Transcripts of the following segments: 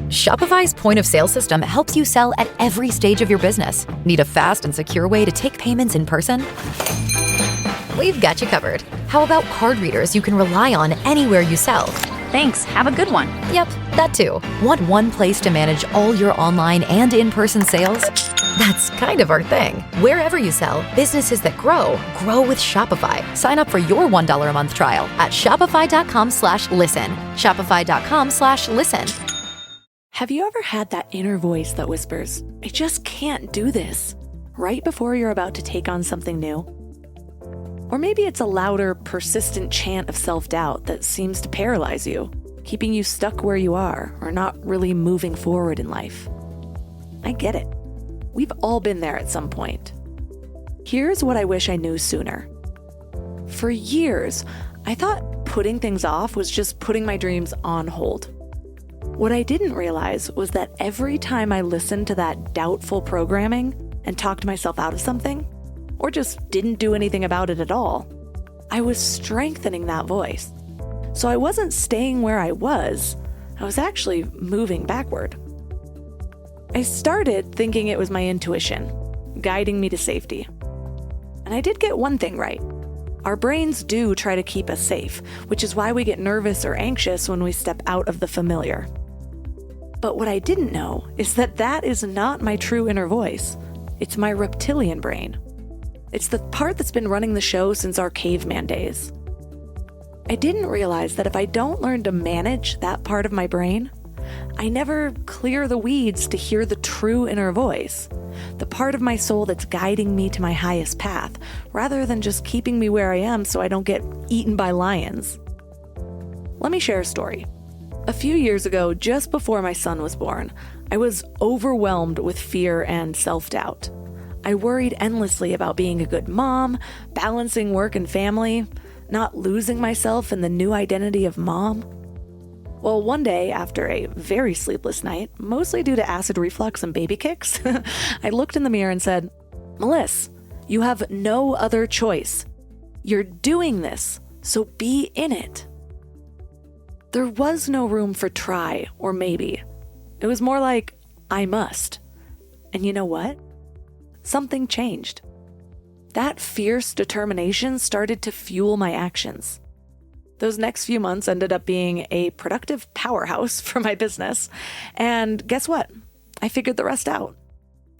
Shopify's point of sale system helps you sell at every stage of your business. Need a fast and secure way to take payments in person? We've got you covered. How about card readers you can rely on anywhere you sell? Thanks, have a good one. Yep, that too. Want one place to manage all your online and in-person sales? That's kind of our thing. Wherever you sell, businesses that grow with Shopify. Sign up for your $1 a month trial at shopify.com/listen. Shopify.com/listen. Have you ever had that inner voice that whispers, I just can't do this, right before you're about to take on something new? Or maybe it's a louder, persistent chant of self-doubt that seems to paralyze you, keeping you stuck where you are or not really moving forward in life. I get it. We've all been there at some point. Here's what I wish I knew sooner. For years, I thought putting things off was just putting my dreams on hold. What I didn't realize was that every time I listened to that doubtful programming and talked myself out of something, or just didn't do anything about it at all, I was strengthening that voice. So I wasn't staying where I was actually moving backward. I started thinking it was my intuition, guiding me to safety. And I did get one thing right. Our brains do try to keep us safe, which is why we get nervous or anxious when we step out of the familiar. But what I didn't know is that that is not my true inner voice. It's my reptilian brain. It's the part that's been running the show since our caveman days. I didn't realize that if I don't learn to manage that part of my brain, I never clear the weeds to hear the true inner voice, the part of my soul that's guiding me to my highest path, rather than just keeping me where I am so I don't get eaten by lions. Let me share a story. A few years ago, just before my son was born, I was overwhelmed with fear and self-doubt. I worried endlessly about being a good mom, balancing work and family, not losing myself in the new identity of mom. Well, one day, after a very sleepless night, mostly due to acid reflux and baby kicks, I looked in the mirror and said, Melissa, you have no other choice. You're doing this, so be in it. There was no room for try or maybe. It was more like, I must. And you know what? Something changed. That fierce determination started to fuel my actions. Those next few months ended up being a productive powerhouse for my business. And guess what? I figured the rest out.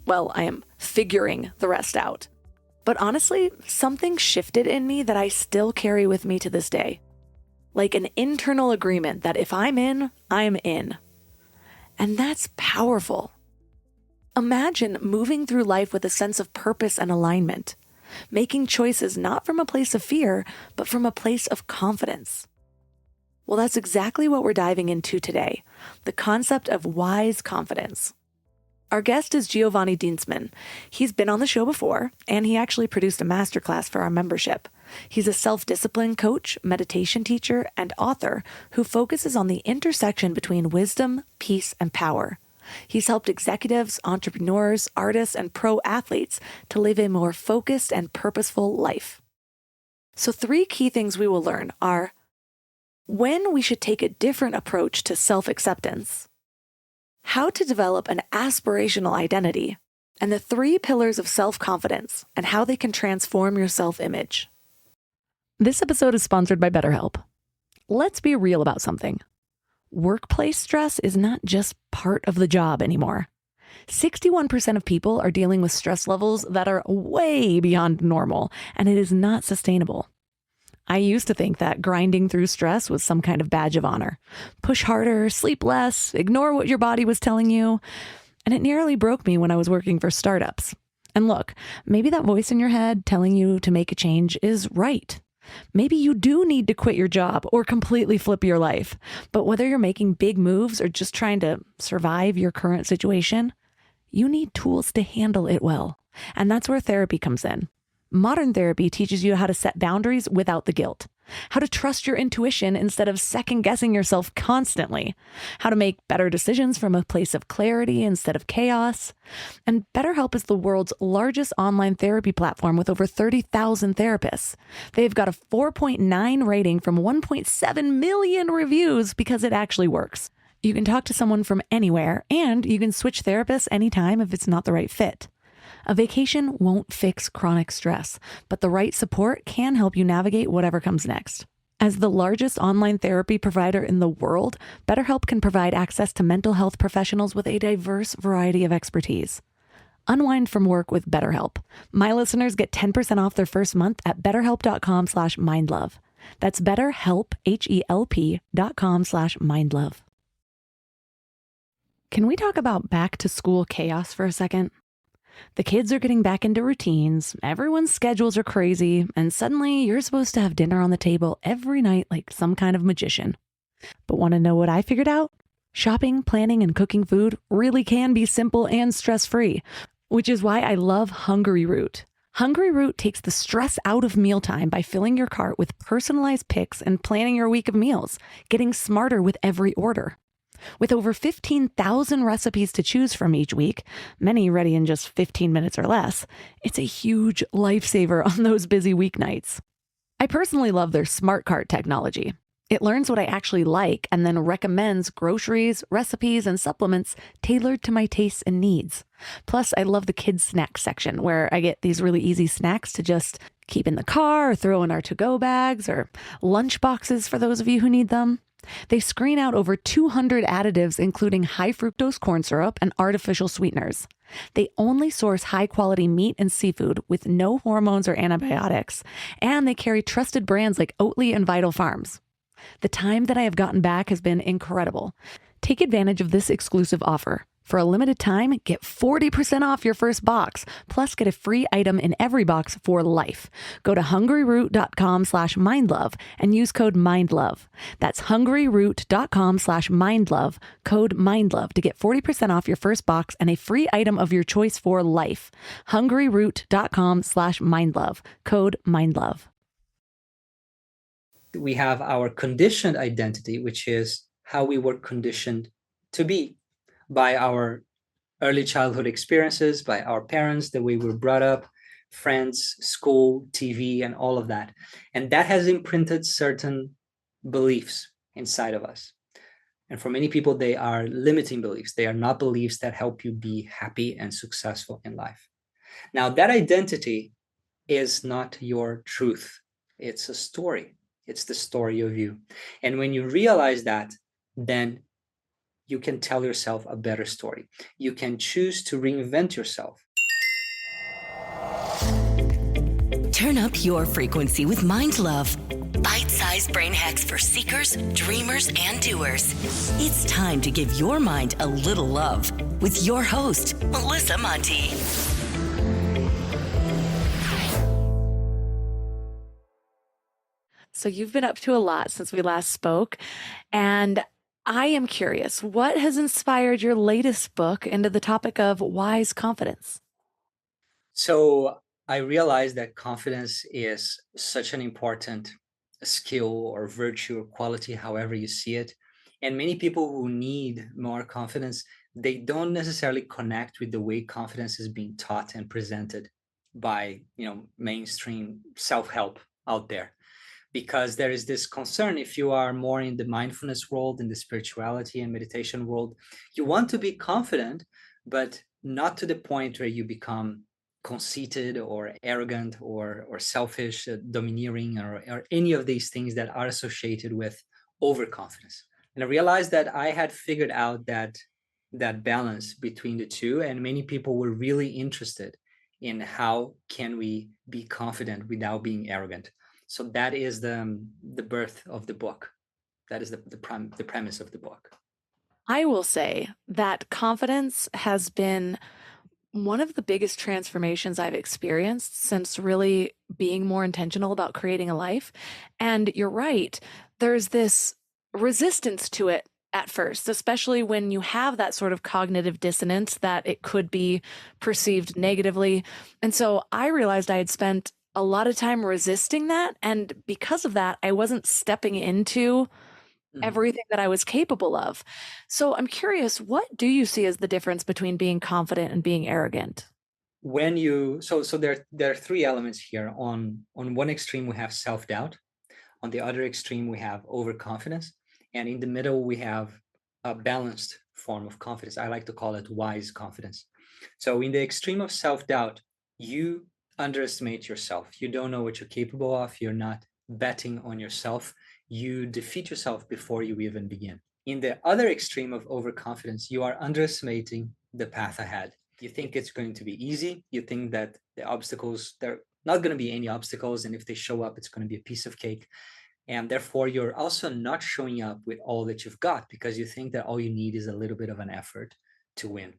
Well, I am figuring the rest out. But honestly, something shifted in me that I still carry with me to this day. Like an internal agreement that if I'm in, I'm in. And that's powerful. Imagine moving through life with a sense of purpose and alignment. Making choices not from a place of fear, but from a place of confidence. Well, that's exactly what we're diving into today, the concept of wise confidence. Our guest is Giovanni Dienstmann. He's been on the show before, and he actually produced a masterclass for our membership. He's a self-discipline coach, meditation teacher, and author who focuses on the intersection between wisdom, peace, and power. He's helped executives, entrepreneurs, artists, and pro athletes to live a more focused and purposeful life. So 3 key things we will learn are when we should take a different approach to self-acceptance, how to develop an aspirational identity, and the 3 pillars of self-confidence and how they can transform your self-image. This episode is sponsored by BetterHelp. Let's be real about something. Workplace stress is not just part of the job anymore. 61% of people are dealing with stress levels that are way beyond normal, and it is not sustainable. I used to think that grinding through stress was some kind of badge of honor. Push harder, sleep less, ignore what your body was telling you. And it nearly broke me when I was working for startups. And look, maybe that voice in your head telling you to make a change is right. Maybe you do need to quit your job or completely flip your life. But whether you're making big moves or just trying to survive your current situation, you need tools to handle it well. And that's where therapy comes in. Modern therapy teaches you how to set boundaries without the guilt, how to trust your intuition instead of second-guessing yourself constantly, how to make better decisions from a place of clarity instead of chaos. And BetterHelp is the world's largest online therapy platform with over 30,000 therapists. They've got a 4.9 rating from 1.7 million reviews because it actually works. You can talk to someone from anywhere, and you can switch therapists anytime if it's not the right fit. A vacation won't fix chronic stress, but the right support can help you navigate whatever comes next. As the largest online therapy provider in the world, BetterHelp can provide access to mental health professionals with a diverse variety of expertise. Unwind from work with BetterHelp. My listeners get 10% off their first month at betterhelp.com/mindlove. That's betterhelp, HELP.com/mindlove. Can we talk about back to school chaos for a second? The kids are getting back into routines, everyone's schedules are crazy, and suddenly you're supposed to have dinner on the table every night like some kind of magician. But want to know what I figured out? Shopping, planning, and cooking food really can be simple and stress-free, which is why I love Hungry Root. Hungry Root takes the stress out of mealtime by filling your cart with personalized picks and planning your week of meals, getting smarter with every order. With over 15,000 recipes to choose from each week, many ready in just 15 minutes or less, it's a huge lifesaver on those busy weeknights. I personally love their Smart Cart technology. It learns what I actually like and then recommends groceries, recipes, and supplements tailored to my tastes and needs. Plus, I love the kids' snack section where I get these really easy snacks to just keep in the car or throw in our to-go bags or lunch boxes for those of you who need them. They screen out over 200 additives, including high fructose corn syrup and artificial sweeteners. They only source high-quality meat and seafood with no hormones or antibiotics, and they carry trusted brands like Oatly and Vital Farms. The time that I have gotten back has been incredible. Take advantage of this exclusive offer. For a limited time, get 40% off your first box, plus get a free item in every box for life. Go to hungryroot.com/mindlove and use code MINDLOVE. That's hungryroot.com/mindlove, code MINDLOVE to get 40% off your first box and a free item of your choice for life. hungryroot.com/mindlove, code MINDLOVE. We have our conditioned identity, which is how we were conditioned to be by our early childhood experiences, by our parents, the way we were brought up, friends, school, TV, and all of that. And that has imprinted certain beliefs inside of us. And for many people, they are limiting beliefs. They are not beliefs that help you be happy and successful in life. Now, that identity is not your truth. It's a story. It's the story of you. And when you realize that, then you can tell yourself a better story. You can choose to reinvent yourself. Turn up your frequency with Mind Love. Bite-sized brain hacks for seekers, dreamers, and doers. It's time to give your mind a little love with your host, Melissa Monti. So you've been up to a lot since we last spoke, and I am curious, what has inspired your latest book into the topic of wise confidence? So I realized that confidence is such an important skill or virtue or quality, however you see it. And many people who need more confidence, they don't necessarily connect with the way confidence is being taught and presented by, mainstream self-help out there. Because there is this concern, if you are more in the mindfulness world, in the spirituality and meditation world, you want to be confident, but not to the point where you become conceited or arrogant or selfish, domineering, or any of these things that are associated with overconfidence. And I realized that I had figured out that balance between the two, and many people were really interested in how can we be confident without being arrogant. So that is the birth of the book. That is the premise of the book. I will say that confidence has been one of the biggest transformations I've experienced since really being more intentional about creating a life. And you're right, there's this resistance to it at first, especially when you have that sort of cognitive dissonance that it could be perceived negatively. And so I realized I had spent a lot of time resisting that. And because of that, I wasn't stepping into everything that I was capable of. So I'm curious, what do you see as the difference between being confident and being arrogant? When you, so there are three elements here. On one extreme, we have self-doubt. On the other extreme, we have overconfidence. And in the middle, we have a balanced form of confidence. I like to call it wise confidence. So in the extreme of self-doubt, you underestimate yourself. You don't know what you're capable of. You're not betting on yourself. You defeat yourself before you even begin. In the other extreme of overconfidence, you are underestimating the path ahead. You think it's going to be easy. You think that the obstacles, there are not going to be any obstacles. And if they show up, it's going to be a piece of cake. And therefore, you're also not showing up with all that you've got because you think that all you need is a little bit of an effort to win.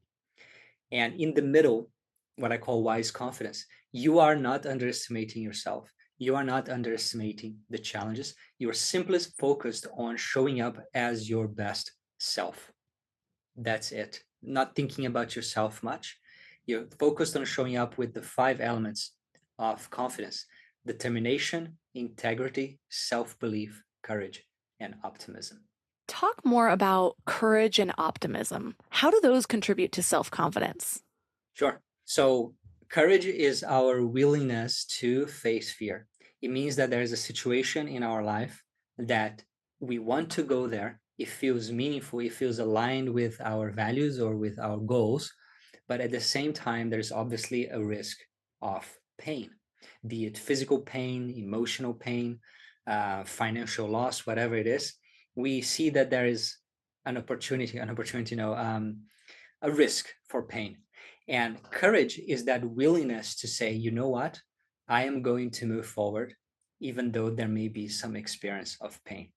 And in the middle, what I call wise confidence, you are not underestimating yourself. You are not underestimating the challenges. You're simply focused on showing up as your best self. That's it. Not thinking about yourself much. You're focused on showing up with the 5 elements of confidence: determination, integrity, self-belief, courage, and optimism. Talk more about courage and optimism. How do those contribute to self-confidence? Sure. So courage is our willingness to face fear. It means that there is a situation in our life that we want to go there. It feels meaningful. It feels aligned with our values or with our goals. But at the same time, there's obviously a risk of pain, be it physical pain, emotional pain, financial loss, whatever it is. We see that there is an opportunity, a risk for pain. And courage is that willingness to say, you know what, I am going to move forward, even though there may be some experience of pain,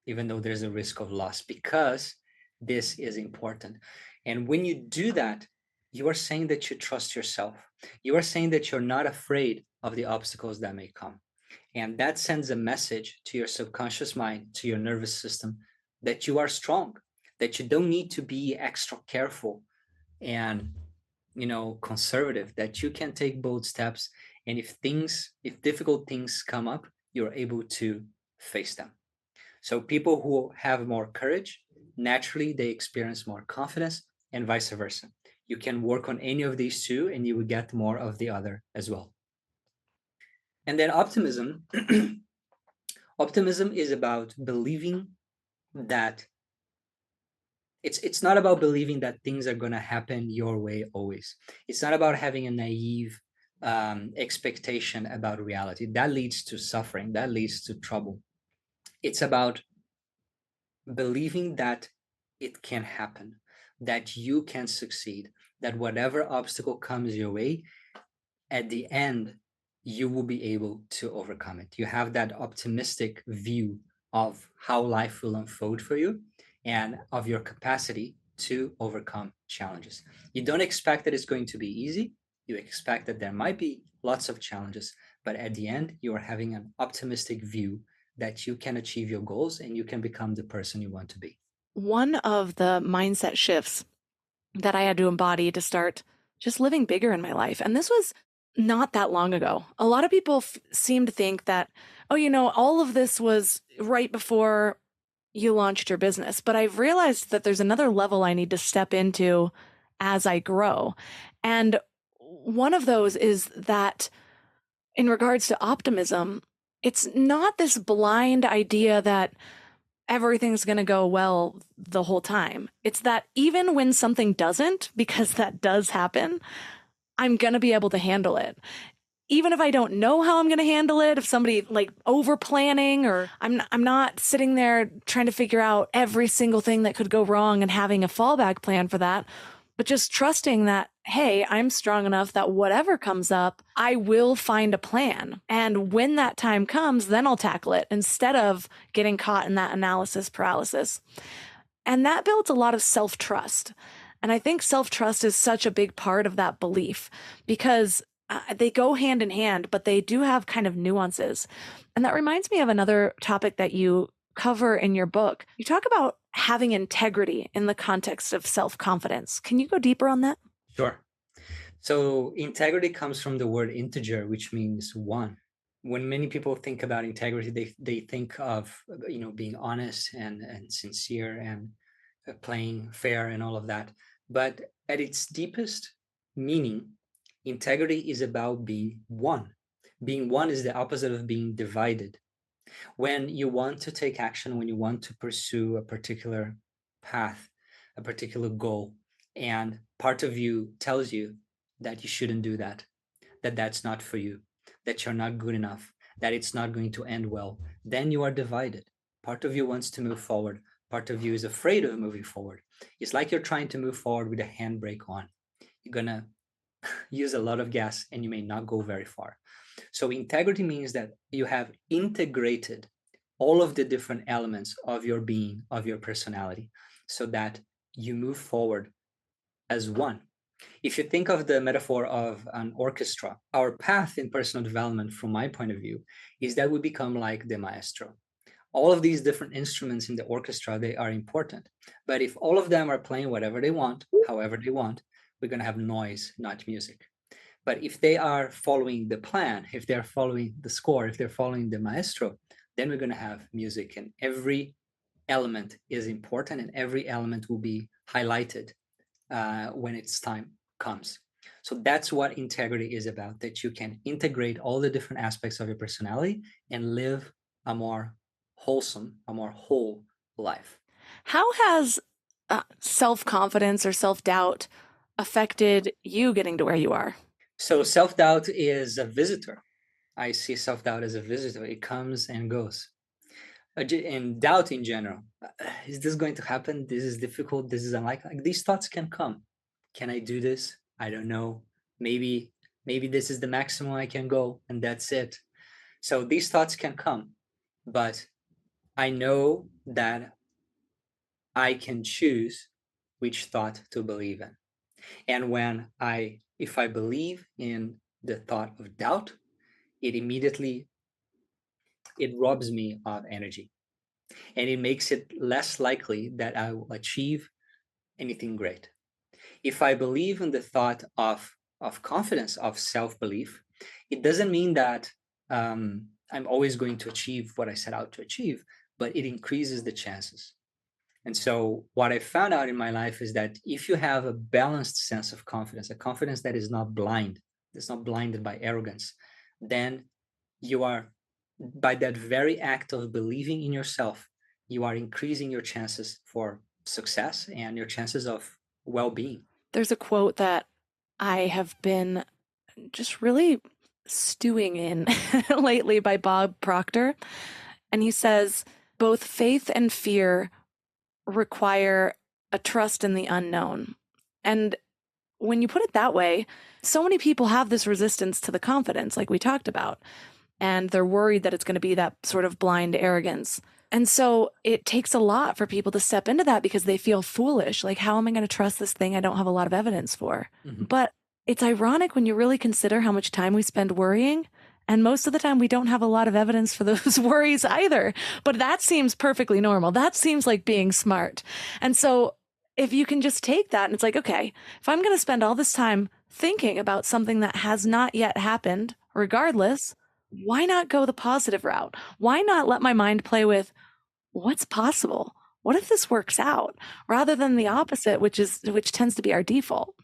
even though there's a risk of loss, because this is important. And when you do that, you are saying that you trust yourself. You are saying that you're not afraid of the obstacles that may come. And that sends a message to your subconscious mind, to your nervous system, that you are strong, that you don't need to be extra careful and conservative, that you can take bold steps, and if difficult things come up, you're able to face them. So people who have more courage, naturally they experience more confidence, and vice versa. You can work on any of these two and you will get more of the other as well. And then optimism optimism is about believing that it's not about believing that things are going to happen your way always. It's not about having a naive expectation about reality. That leads to suffering. That leads to trouble. It's about believing that it can happen, that you can succeed, that whatever obstacle comes your way, at the end, you will be able to overcome it. You have that optimistic view of how life will unfold for you and of your capacity to overcome challenges. You don't expect that it's going to be easy. You expect that there might be lots of challenges, but at the end, you are having an optimistic view that you can achieve your goals and you can become the person you want to be. One of the mindset shifts that I had to embody to start just living bigger in my life, and this was not that long ago. A lot of people seem to think that, all of this was right before you launched your business. But I've realized that there's another level I need to step into as I grow. And one of those is that in regards to optimism, it's not this blind idea that everything's going to go well the whole time. It's that even when something doesn't, because that does happen, I'm going to be able to handle it. Even if I don't know how I'm going to handle it, if somebody over planning, or I'm not sitting there trying to figure out every single thing that could go wrong and having a fallback plan for that, but just trusting that, hey, I'm strong enough that whatever comes up, I will find a plan. And when that time comes, then I'll tackle it instead of getting caught in that analysis paralysis. And that builds a lot of self-trust. And I think self-trust is such a big part of that belief because they go hand in hand, but they do have kind of nuances. And that reminds me of another topic that you cover in your book. You talk about having integrity in the context of self-confidence. Can you go deeper on that? Sure. So integrity comes from the word integer, which means one. When many people think about integrity, they think of being honest and sincere and playing fair and all of that. But at its deepest meaning, integrity is about being one. Being one is the opposite of being divided. When you want to take action, when you want to pursue a particular path, a particular goal, and part of you tells you that you shouldn't do that, that that's not for you, that you're not good enough, that it's not going to end well, then you are divided. Part of you wants to move forward, part of you is afraid of moving forward. It's like you're trying to move forward with a handbrake on. You're gonna use a lot of gas and you may not go very far. So integrity means that you have integrated all of the different elements of your being, of your personality, so that you move forward as one. If you think of the metaphor of an orchestra, our path in personal development, from my point of view, is that we become like the maestro. All of these different instruments in the orchestra, they are important. But if all of them are playing whatever they want, however they want, we're going to have noise, not music. But if they are following the plan, if they're following the score, if they're following the maestro, then we're going to have music, and every element is important and every element will be highlighted when its time comes. So that's what integrity is about, that you can integrate all the different aspects of your personality and live a more wholesome, a more whole life. How has self-confidence or self-doubt affected you getting to where you are? So self-doubt is a visitor. I see self-doubt as a visitor. It comes and goes. And doubt in general, is this going to happen? This is difficult. This is unlikely. Like, these thoughts can come. Can I do this? I don't know. Maybe this is the maximum I can go, and that's it. So these thoughts can come, but I know that I can choose which thought to believe in. And if I believe in the thought of doubt, it robs me of energy, and it makes it less likely that I will achieve anything great. If I believe in the thought of confidence, of self-belief, it doesn't mean that I'm always going to achieve what I set out to achieve, but it increases the chances. And so what I found out in my life is that if you have a balanced sense of confidence, a confidence that is not blind, that's not blinded by arrogance, then you are, by that very act of believing in yourself, you are increasing your chances for success and your chances of well-being. There's a quote that I have been just really stewing in lately by Bob Proctor. And he says, both faith and fear require a trust in the unknown. And when you put it that way, so many people have this resistance to the confidence, like we talked about, and they're worried that it's going to be that sort of blind arrogance. And so it takes a lot for people to step into that because they feel foolish. Like, how am I going to trust this thing I don't have a lot of evidence for? Mm-hmm. But it's ironic when you really consider how much time we spend worrying. And most of the time we don't have a lot of evidence for those worries either. But that seems perfectly normal. That seems like being smart. And so if you can just take that and it's like, okay, if I'm going to spend all this time thinking about something that has not yet happened, regardless, why not go the positive route? Why not let my mind play with what's possible? What if this works out? Rather than the opposite, which tends to be our default.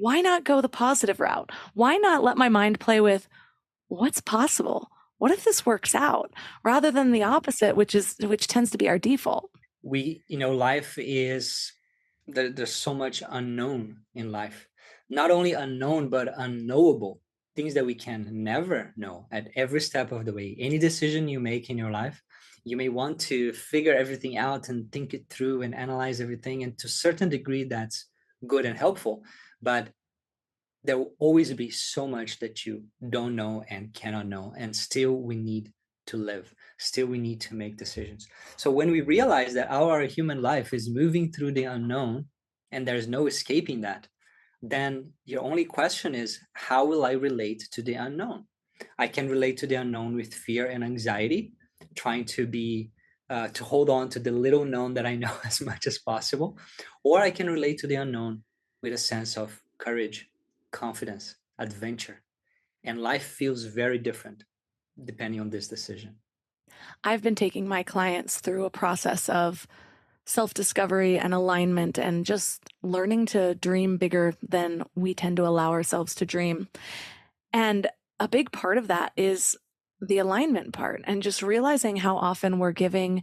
Why not go the positive route? Why not let my mind play with what's possible? What if this works out? Rather than the opposite, which tends to be our default. Life is, there's so much unknown in life. Not only unknown, but unknowable. Things that we can never know at every step of the way. Any decision you make in your life, you may want to figure everything out and think it through and analyze everything. And to a certain degree, that's good and helpful. But there will always be so much that you don't know and cannot know. And still we need to live. Still we need to make decisions. So when we realize that our human life is moving through the unknown and there's no escaping that, then your only question is, how will I relate to the unknown? I can relate to the unknown with fear and anxiety, trying to hold on to the little known that I know as much as possible. Or I can relate to the unknown with a sense of courage, confidence, adventure. And life feels very different depending on this decision. I've been taking my clients through a process of self-discovery and alignment and just learning to dream bigger than we tend to allow ourselves to dream. And a big part of that is the alignment part and just realizing how often we're giving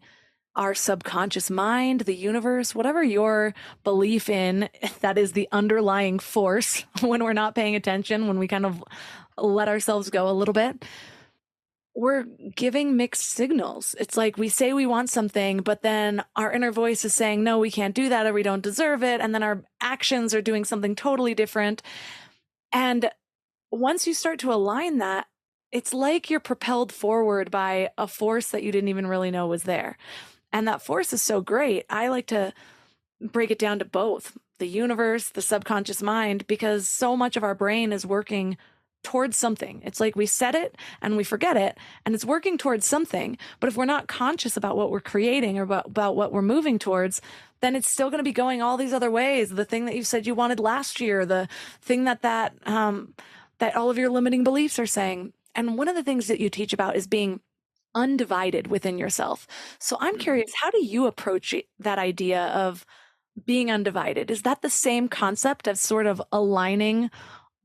our subconscious mind, the universe, whatever your belief in, that is the underlying force when we're not paying attention, when we kind of let ourselves go a little bit, we're giving mixed signals. It's like we say we want something, but then our inner voice is saying, no, we can't do that or we don't deserve it. And then our actions are doing something totally different. And once you start to align that, it's like you're propelled forward by a force that you didn't even really know was there. And that force is so great. I like to break it down to both the universe, the subconscious mind, because so much of our brain is working towards something. It's like we set it and we forget it, and it's working towards something. But if we're not conscious about what we're creating or about what we're moving towards, then it's still going to be going all these other ways. The thing that you said you wanted last year, the thing that all of your limiting beliefs are saying. And one of the things that you teach about is being undivided within yourself. So I'm curious, how do you approach that idea of being undivided? Is that the same concept of sort of aligning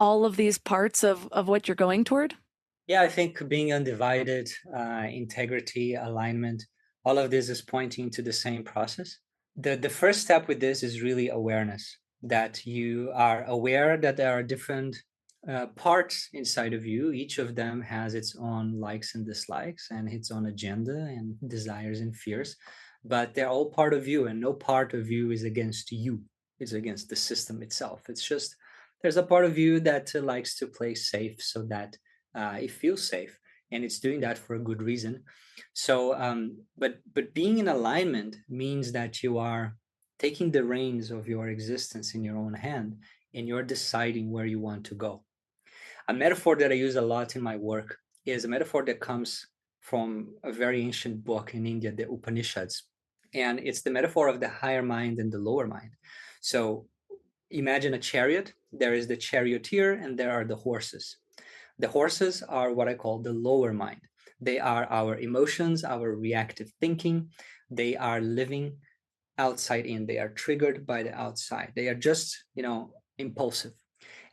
all of these parts of what you're going toward? Yeah, I think being undivided, integrity, alignment, all of this is pointing to the same process. The first step with this is really awareness, that you are aware that there are different parts inside of you. Each of them has its own likes and dislikes and its own agenda and desires and fears, but they're all part of you, and no part of you is against you. It's against the system itself. It's just there's a part of you that likes to play safe so that it feels safe, and it's doing that for a good reason. So, but being in alignment means that you are taking the reins of your existence in your own hand, and you're deciding where you want to go. A metaphor that I use a lot in my work is a metaphor that comes from a very ancient book in India, the Upanishads, and it's the metaphor of the higher mind and the lower mind. So imagine a chariot. There is the charioteer and there are the horses. The horses are what I call the lower mind. They are our emotions, our reactive thinking. They are living outside in. They are triggered by the outside. They are just, impulsive.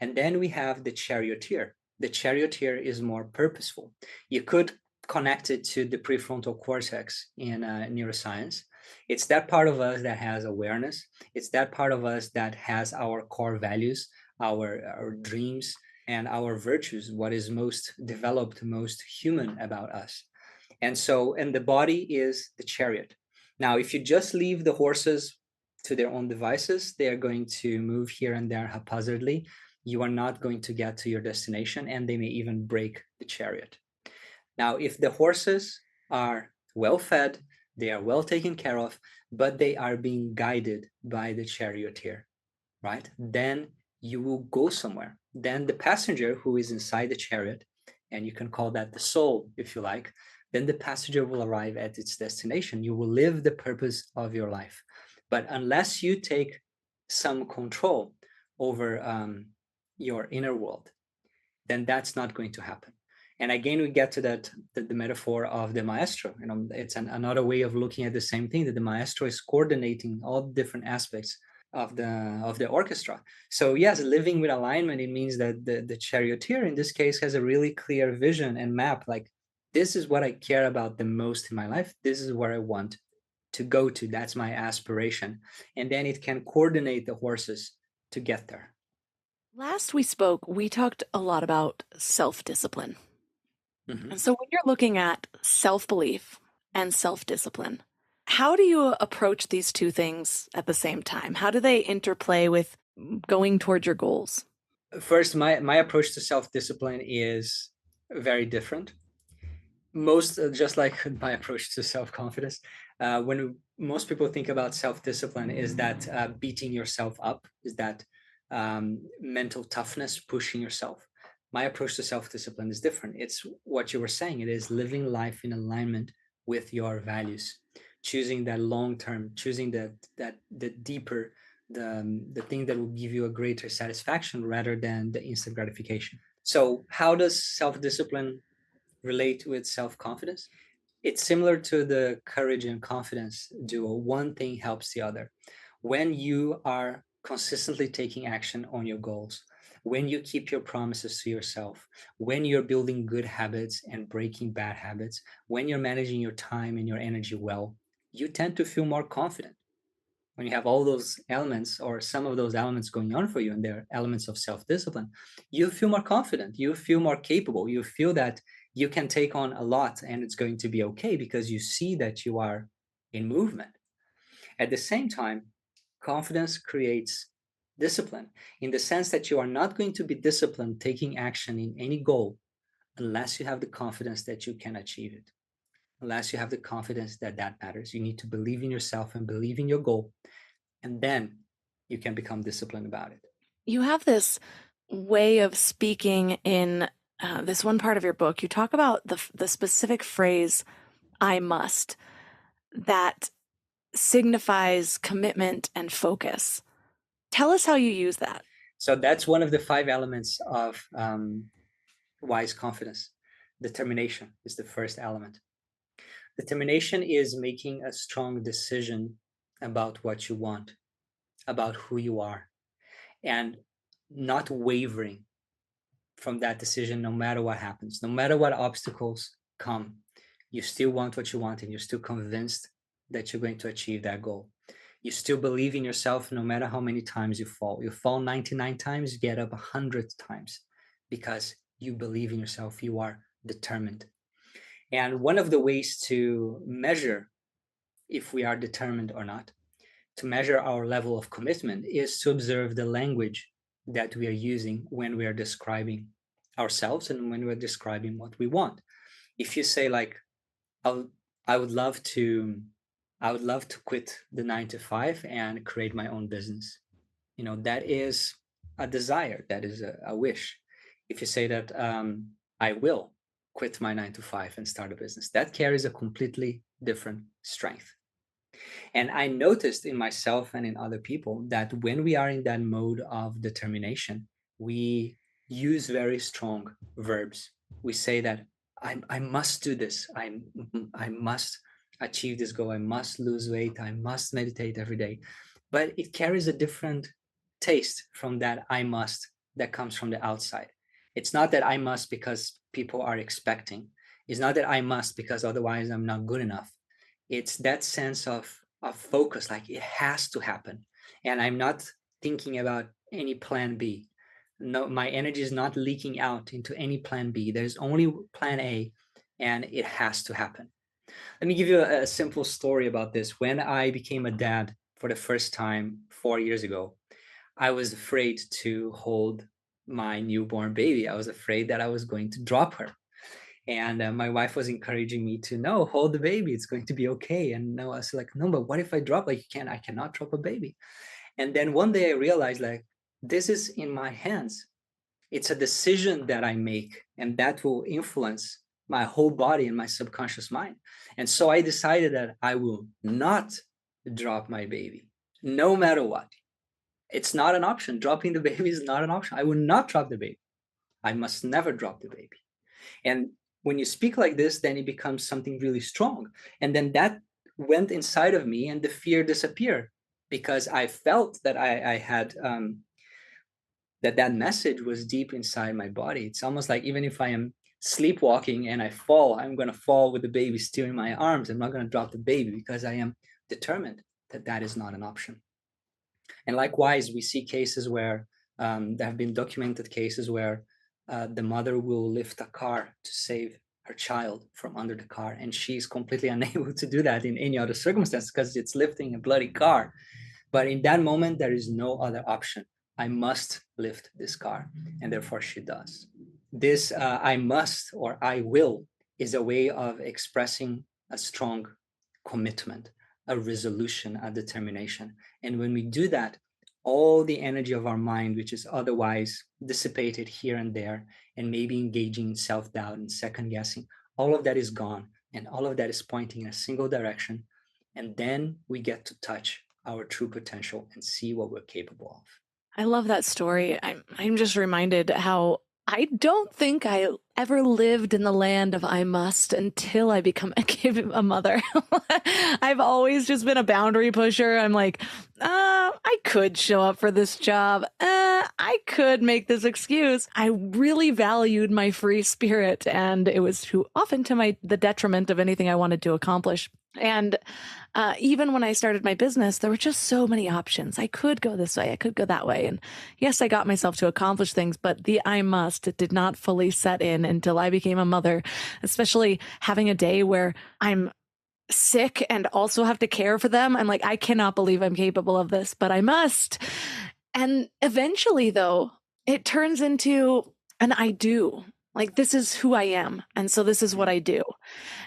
And then we have the charioteer. The charioteer is more purposeful. You could connect it to the prefrontal cortex in neuroscience. It's that part of us that has awareness. It's that part of us that has our core values, our dreams, and our virtues, what is most developed, most human about us. And the body is the chariot. Now, if you just leave the horses to their own devices, they are going to move here and there haphazardly. You are not going to get to your destination, and they may even break the chariot. Now, if the horses are well fed, they are well taken care of, but they are being guided by the charioteer, right? Then you will go somewhere. Then the passenger who is inside the chariot, and you can call that the soul if you like, then the passenger will arrive at its destination. You will live the purpose of your life. But unless you take some control over your inner world, then that's not going to happen. And again, we get to the metaphor of the maestro. It's another way of looking at the same thing, that the maestro is coordinating all the different aspects of the orchestra. So yes, living with alignment, it means that the charioteer in this case has a really clear vision and map. Like, this is what I care about the most in my life. This is where I want to go to. That's my aspiration. And then it can coordinate the horses to get there. Last we spoke, we talked a lot about self-discipline. Mm-hmm. And so when you're looking at self-belief and self-discipline, how do you approach these two things at the same time? How do they interplay with going towards your goals? First, my approach to self-discipline is very different. Just like my approach to self-confidence, when most people think about self-discipline, is that beating yourself up, is that mental toughness, pushing yourself. My approach to self-discipline is different. It's what you were saying. It is living life in alignment with your values, choosing that long-term, choosing the deeper, the thing that will give you a greater satisfaction rather than the instant gratification. So how does self-discipline relate with self-confidence? It's similar to the courage and confidence duo. One thing helps the other. When you are consistently taking action on your goals, when you keep your promises to yourself, when you're building good habits and breaking bad habits, when you're managing your time and your energy well, you tend to feel more confident. When you have all those elements or some of those elements going on for you, and they're elements of self-discipline, you feel more confident, you feel more capable, you feel that you can take on a lot and it's going to be okay because you see that you are in movement. At the same time, confidence creates discipline in the sense that you are not going to be disciplined taking action in any goal unless you have the confidence that you can achieve it, unless you have the confidence that that matters. You need to believe in yourself and believe in your goal, and then you can become disciplined about it. You have this way of speaking in this one part of your book. You talk about the specific phrase, I must, that signifies commitment and focus. Tell us how you use that. So that's one of the 5 elements of wise confidence. Determination is the first element. Determination is making a strong decision about what you want, about who you are, and not wavering from that decision no matter what happens, no matter what obstacles come. You still want what you want and you're still convinced that you're going to achieve that goal. You still believe in yourself no matter how many times you fall. You fall 99 times, you get up 100 times because you believe in yourself. You are determined. And one of the ways to measure if we are determined or not, to measure our level of commitment, is to observe the language that we are using when we are describing ourselves and when we're describing what we want. If you say like, I would love to quit the 9 to 5 and create my own business. That is a desire, that is a wish. If you say that I will quit my 9 to 5 and start a business, that carries a completely different strength. And I noticed in myself and in other people that when we are in that mode of determination, we use very strong verbs. We say that I must do this. I must achieve this goal. I must lose weight. I must meditate every day. But it carries a different taste from that I must that comes from the outside. It's not that I must because people are expecting. It's not that I must because otherwise I'm not good enough. It's that sense of focus, like it has to happen. And I'm not thinking about any plan B. No, my energy is not leaking out into any plan B. There's only plan A, and it has to happen. Let me give you a simple story about this. When I became a dad for the first time 4 years ago, I was afraid to hold my newborn baby. I was afraid that I was going to drop her. And my wife was encouraging me to no, hold the baby. It's going to be okay. And no, I was like, no, but what if I drop? Like, I cannot drop a baby. And then one day I realized, like, this is in my hands. It's a decision that I make, and that will influence my whole body and my subconscious mind. And so I decided that I will not drop my baby, no matter what. It's not an option. Dropping the baby is not an option. I will not drop the baby. I must never drop the baby. And when you speak like this, then it becomes something really strong. And then that went inside of me and the fear disappeared because I felt that I had that message was deep inside my body. It's almost like even if I am sleepwalking and I fall, I'm going to fall with the baby still in my arms. I'm not going to drop the baby because I am determined that that is not an option. And likewise, we see cases where there have been documented cases where the mother will lift a car to save her child from under the car, and she's completely unable to do that in any other circumstance because it's lifting a bloody car. But in that moment, there is no other option. I must lift this car, and therefore she does. This I must or I will is a way of expressing a strong commitment, a resolution, a determination. And when we do that, all the energy of our mind, which is otherwise dissipated here and there, and maybe engaging in self-doubt and second guessing, all of that is gone. And all of that is pointing in a single direction. And then we get to touch our true potential and see what we're capable of. I love that story. I'm just reminded how I don't think I ever lived in the land of I must until I become a mother. I've always just been a boundary pusher. I'm like, I could show up for this job. I could make this excuse. I really valued my free spirit, and it was too often to the detriment of anything I wanted to accomplish. And even when I started my business, there were just so many options. I could go this way, I could go that way. And yes, I got myself to accomplish things, but the I must did not fully set in until I became a mother, especially having a day where I'm sick and also have to care for them. I'm like, I cannot believe I'm capable of this, but I must. And eventually, though, it turns into an I do. Like, this is who I am. And so this is what I do.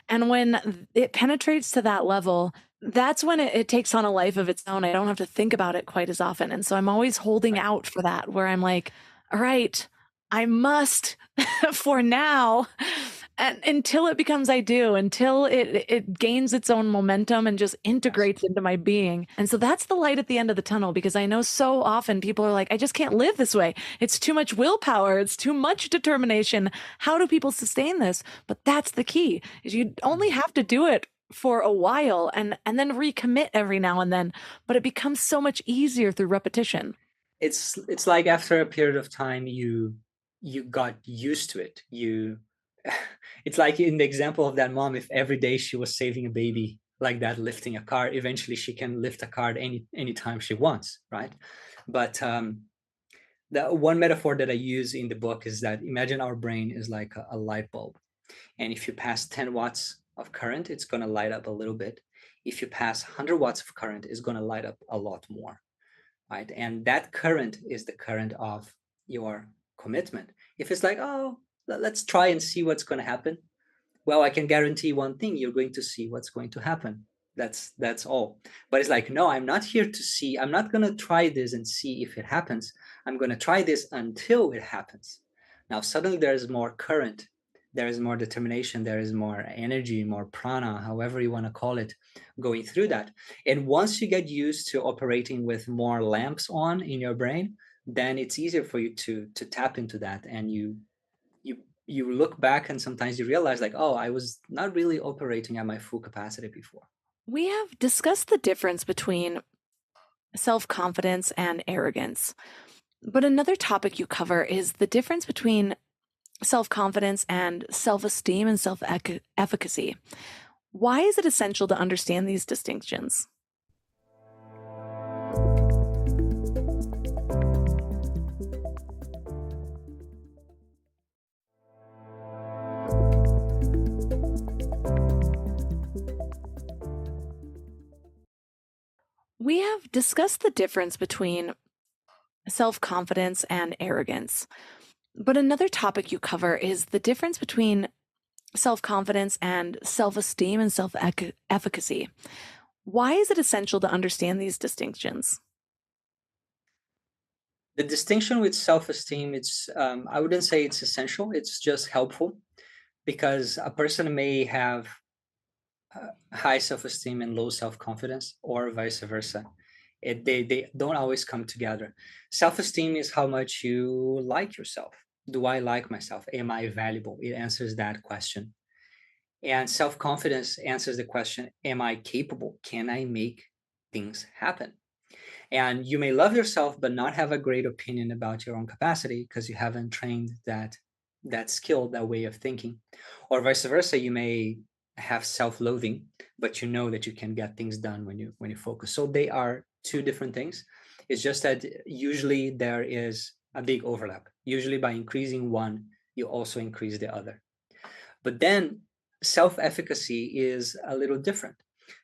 And when it penetrates to that level, that's when it takes on a life of its own. I don't have to think about it quite as often. And so I'm always holding out for that, where I'm like, all right, I must for now. And until it becomes I do, until it gains its own momentum and just integrates into my being. And so that's the light at the end of the tunnel, because I know so often people are like, I just can't live this way. It's too much willpower. It's too much determination. How do people sustain this? But that's the key, is you only have to do it for a while and then recommit every now and then. But it becomes so much easier through repetition. It's like after a period of time, you got used to it. It's like in the example of that mom, if every day she was saving a baby like that, lifting a car, eventually she can lift a car anytime she wants, right? But the one metaphor that I use in the book is that imagine our brain is like a light bulb. And if you pass 10 watts of current, it's going to light up a little bit. If you pass 100 watts of current, it's going to light up a lot more, right? And that current is the current of your commitment. If it's like, oh, let's try and see what's going to happen, well, I can guarantee one thing: you're going to see what's going to happen. That's all. But it's like, no, I'm not here to see. I'm not going to try this and see if it happens. I'm going to try this until it happens. Now suddenly there is more current, there is more determination, there is more energy, more prana, however you want to call it, going through that. And once you get used to operating with more lamps on in your brain, then it's easier for you to tap into that. And you look back and sometimes you realize like, oh, I was not really operating at my full capacity before. We have discussed the difference between self-confidence and arrogance. But another topic you cover is the difference between self-confidence and self-esteem and self-efficacy. Why is it essential to understand these distinctions? We have discussed the difference between self-confidence and arrogance. But another topic you cover is the difference between self-confidence and self-esteem and self-efficacy. Why is it essential to understand these distinctions? The distinction with self-esteem, it's I wouldn't say it's essential, it's just helpful, because a person may have high self-esteem and low self-confidence, or vice versa. They don't always come together. Self-esteem is how much you like yourself. Do I like myself? Am I valuable? It answers that question. And self-confidence answers the question, am I capable? Can I make things happen? And you may love yourself but not have a great opinion about your own capacity because you haven't trained that skill, that way of thinking. Or vice versa, you may have self-loathing, but you know that you can get things done when you focus. So they are two different things. It's just that usually there is a big overlap. Usually by increasing one, you also increase the other. But then self-efficacy is a little different.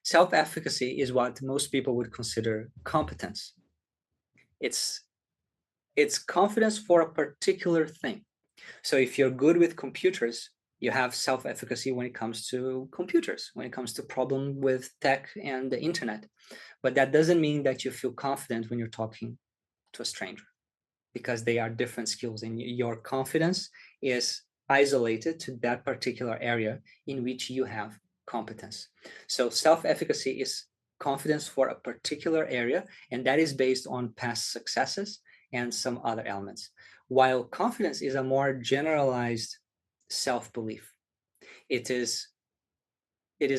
Self-efficacy is what most people would consider competence. It's confidence for a particular thing. So if you're good with computers, you have self-efficacy when it comes to computers, when it comes to problem with tech and the internet. But that doesn't mean that you feel confident when you're talking to a stranger, because they are different skills, and your confidence is isolated to that particular area in which you have competence. So self-efficacy is confidence for a particular area, and that is based on past successes and some other elements. While confidence is a more generalized self-belief. It is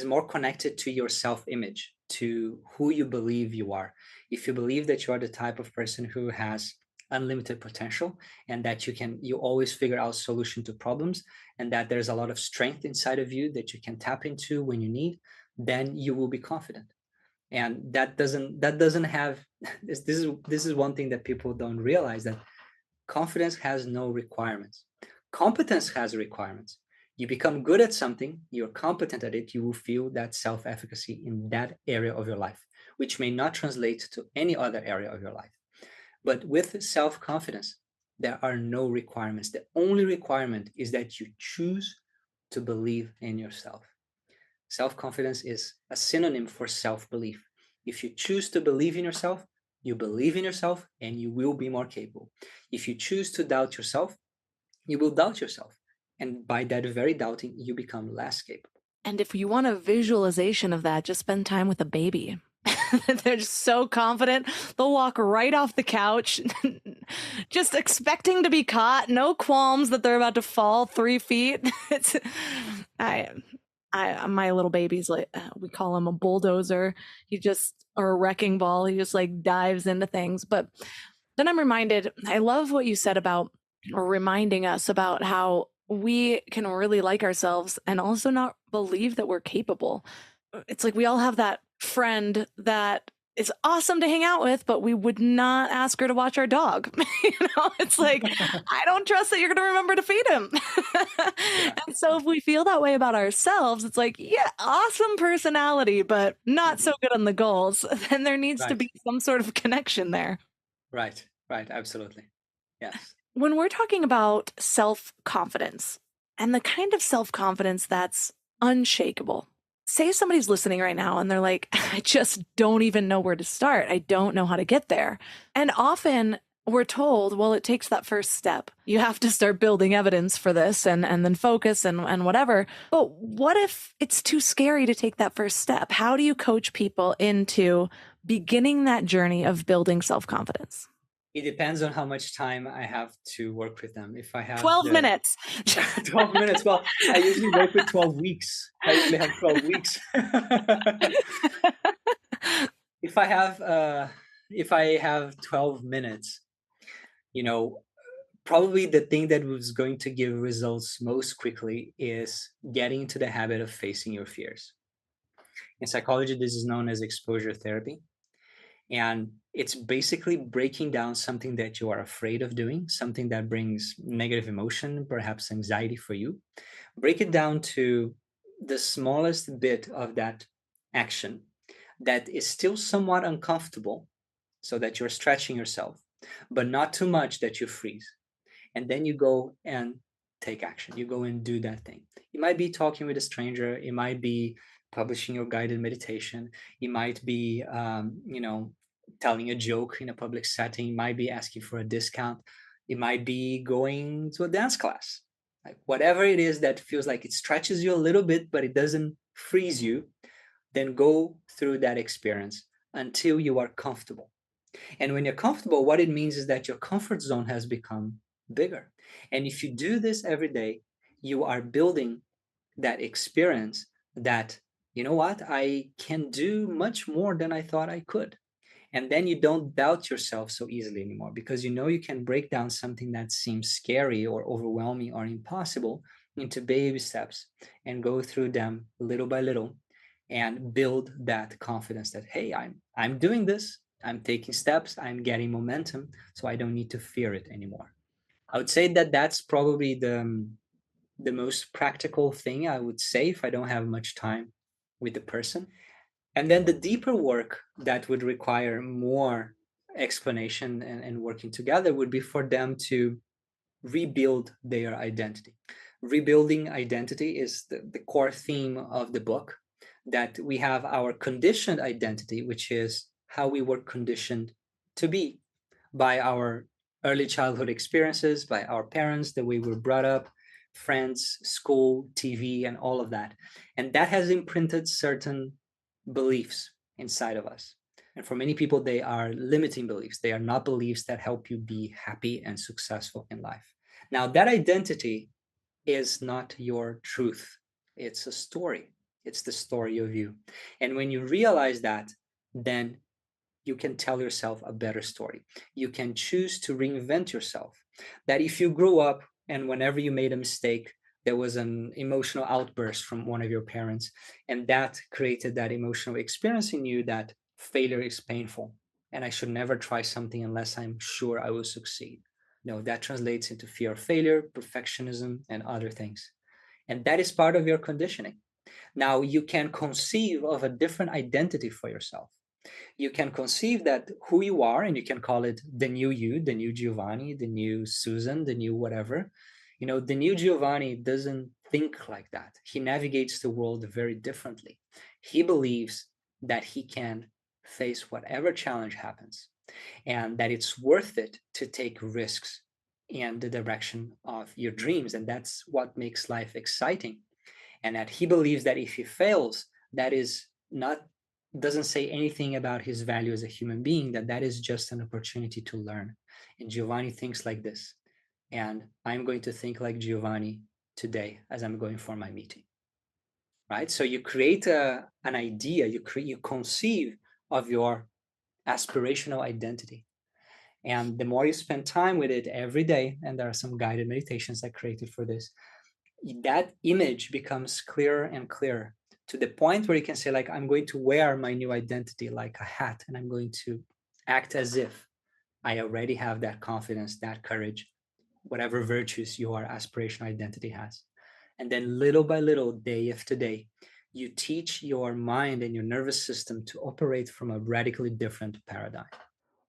more connected to your self-image, to who you believe you are. If you believe that you are the type of person who has unlimited potential, and that you always figure out solution to problems, and that there's a lot of strength inside of you that you can tap into when you need, then you will be confident. And that doesn't have this is one thing that people don't realize, that confidence has no requirements. Competence has requirements. You become good at something, you're competent at it, you will feel that self-efficacy in that area of your life, which may not translate to any other area of your life. But with self-confidence, there are no requirements. The only requirement is that you choose to believe in yourself. Self-confidence is a synonym for self-belief. If you choose to believe in yourself, you believe in yourself and you will be more capable. If you choose to doubt yourself, you will doubt yourself. And by that very doubting, you become less capable. And if you want a visualization of that, just spend time with a baby. They're just so confident. They'll walk right off the couch, just expecting to be caught. No qualms that they're about to fall 3 feet. My little baby's like, we call him a bulldozer. Or a wrecking ball. He just like dives into things. But then I'm reminded, I love what you said about, or reminding us about how we can really like ourselves and also not believe that we're capable. It's like we all have that friend that is awesome to hang out with, but we would not ask her to watch our dog. It's like, I don't trust that you're going to remember to feed him. And so if we feel that way about ourselves, it's like, yeah, awesome personality, but not so good on the goals. Then there needs to be some sort of connection there. Right, absolutely. Yes. When we're talking about self-confidence and the kind of self-confidence that's unshakable, say somebody's listening right now and they're like, I just don't even know where to start. I don't know how to get there. And often we're told, well, it takes that first step. You have to start building evidence for this and then focus and whatever. But what if it's too scary to take that first step? How do you coach people into beginning that journey of building self-confidence? It depends on how much time I have to work with them. If I have 12 minutes. 12 minutes. Well, I usually work with 12 weeks. I usually have 12 weeks. If I have 12 minutes, probably the thing that was going to give results most quickly is getting into the habit of facing your fears. In psychology, this is known as exposure therapy. And it's basically breaking down something that you are afraid of doing, something that brings negative emotion, perhaps anxiety for you. Break it down to the smallest bit of that action that is still somewhat uncomfortable, so that you're stretching yourself, but not too much that you freeze. And then you go and take action. You go and do that thing. It might be talking with a stranger. It might be publishing your guided meditation. It might be, telling a joke in a public setting. It might be asking for a discount. It might be going to a dance class. Like whatever it is that feels like it stretches you a little bit, but it doesn't freeze you, then go through that experience until you are comfortable. And when you're comfortable, what it means is that your comfort zone has become bigger. And if you do this every day, you are building that experience that, you know what, I can do much more than I thought I could. And then you don't doubt yourself so easily anymore, because you can break down something that seems scary or overwhelming or impossible into baby steps and go through them little by little and build that confidence that, hey, I'm doing this, I'm taking steps, I'm getting momentum, so I don't need to fear it anymore. I would say that that's probably the most practical thing I would say if I don't have much time with the person. And then the deeper work that would require more explanation and working together would be for them to rebuild their identity. Rebuilding identity is the core theme of the book, that we have our conditioned identity, which is how we were conditioned to be by our early childhood experiences, by our parents, the way we were brought up, friends, school, TV, and all of that. And that has imprinted certain beliefs inside of us. And for many people, they are limiting beliefs. They are not beliefs that help you be happy and successful in life. Now, that identity is not your truth. It's a story. It's the story of you. And when you realize that, then you can tell yourself a better story. You can choose to reinvent yourself. That if you grew up and whenever you made a mistake, there was an emotional outburst from one of your parents, and that created that emotional experience in you that failure is painful and I should never try something unless I'm sure I will succeed. No, that translates into fear of failure, perfectionism, and other things. And that is part of your conditioning. Now you can conceive of a different identity for yourself. You can conceive that who you are, and you can call it the new you, the new Giovanni, the new Susan, the new whatever. The new Giovanni doesn't think like that. He navigates the world very differently. He believes that he can face whatever challenge happens and that it's worth it to take risks in the direction of your dreams. And that's what makes life exciting. And that he believes that if he fails, that is not doesn't say anything about his value as a human being, that is just an opportunity to learn. And Giovanni thinks like this. And I'm going to think like Giovanni today as I'm going for my meeting. Right? So you create an idea, you conceive of your aspirational identity. And the more you spend time with it every day, and there are some guided meditations I created for this, that image becomes clearer and clearer to the point where you can say, like, I'm going to wear my new identity like a hat, and I'm going to act as if I already have that confidence, that courage, whatever virtues your aspirational identity has. And then little by little, day after day, you teach your mind and your nervous system to operate from a radically different paradigm.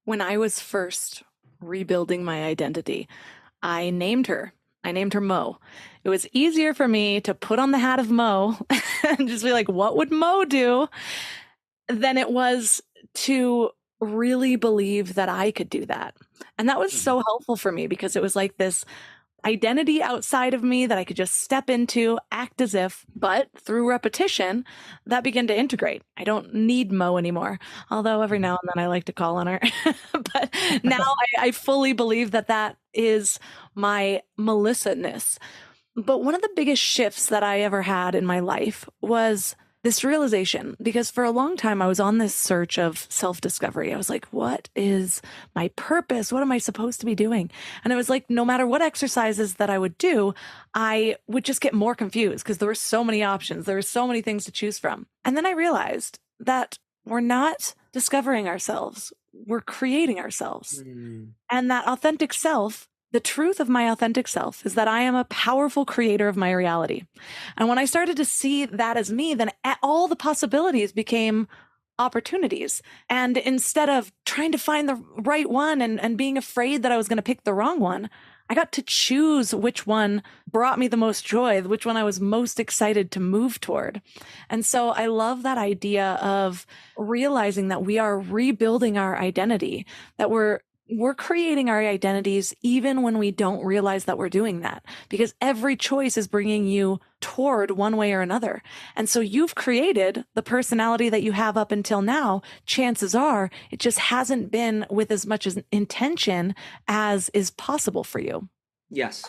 When I was first rebuilding my identity, I named her. I named her Mo. It was easier for me to put on the hat of Mo and just be like, what would Mo do? Than it was to really believe that I could do that. And that was so helpful for me because it was like this identity outside of me that I could just step into, act as if, but through repetition, that began to integrate. I don't need Mo anymore, although every now and then I like to call on her. But now I fully believe that that is my Melissa-ness. But one of the biggest shifts that I ever had in my life was this realization, because for a long time I was on this search of self-discovery. I was like, what is my purpose? What am I supposed to be doing? And it was like, no matter what exercises that I would do, I would just get more confused because there were so many options. There were so many things to choose from. And then I realized that we're not discovering ourselves. We're creating ourselves. And that authentic self, the truth of my authentic self is that I am a powerful creator of my reality. And when I started to see that as me, then all the possibilities became opportunities. And instead of trying to find the right one and being afraid that I was going to pick the wrong one, I got to choose which one brought me the most joy, which one I was most excited to move toward. And so I love that idea of realizing that we are rebuilding our identity, that we're creating our identities even when we don't realize that we're doing that, because every choice is bringing you toward one way or another. And so you've created the personality that you have up until now. Chances are it just hasn't been with as much as intention as is possible for you. Yes,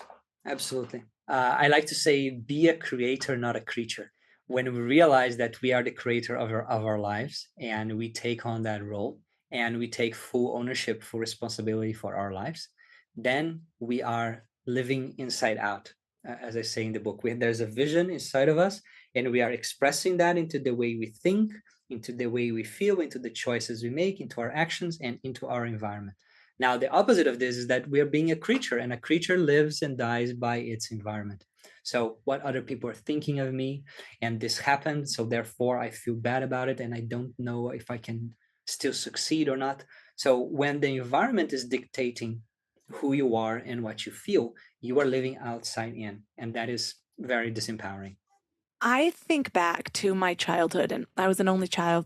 absolutely. I like to say, be a creator, not a creature. When we realize that we are the creator of our lives and we take on that role, and we take full ownership, full responsibility for our lives, then we are living inside out. As I say in the book, there's a vision inside of us, and we are expressing that into the way we think, into the way we feel, into the choices we make, into our actions, and into our environment. Now, the opposite of this is that we are being a creature, and a creature lives and dies by its environment. So what other people are thinking of me, and this happened, so therefore I feel bad about it, and I don't know if I can still succeed or not. So when the environment is dictating who you are and what you feel, you are living outside in, and that is very disempowering. I think back to my childhood, and I was an only child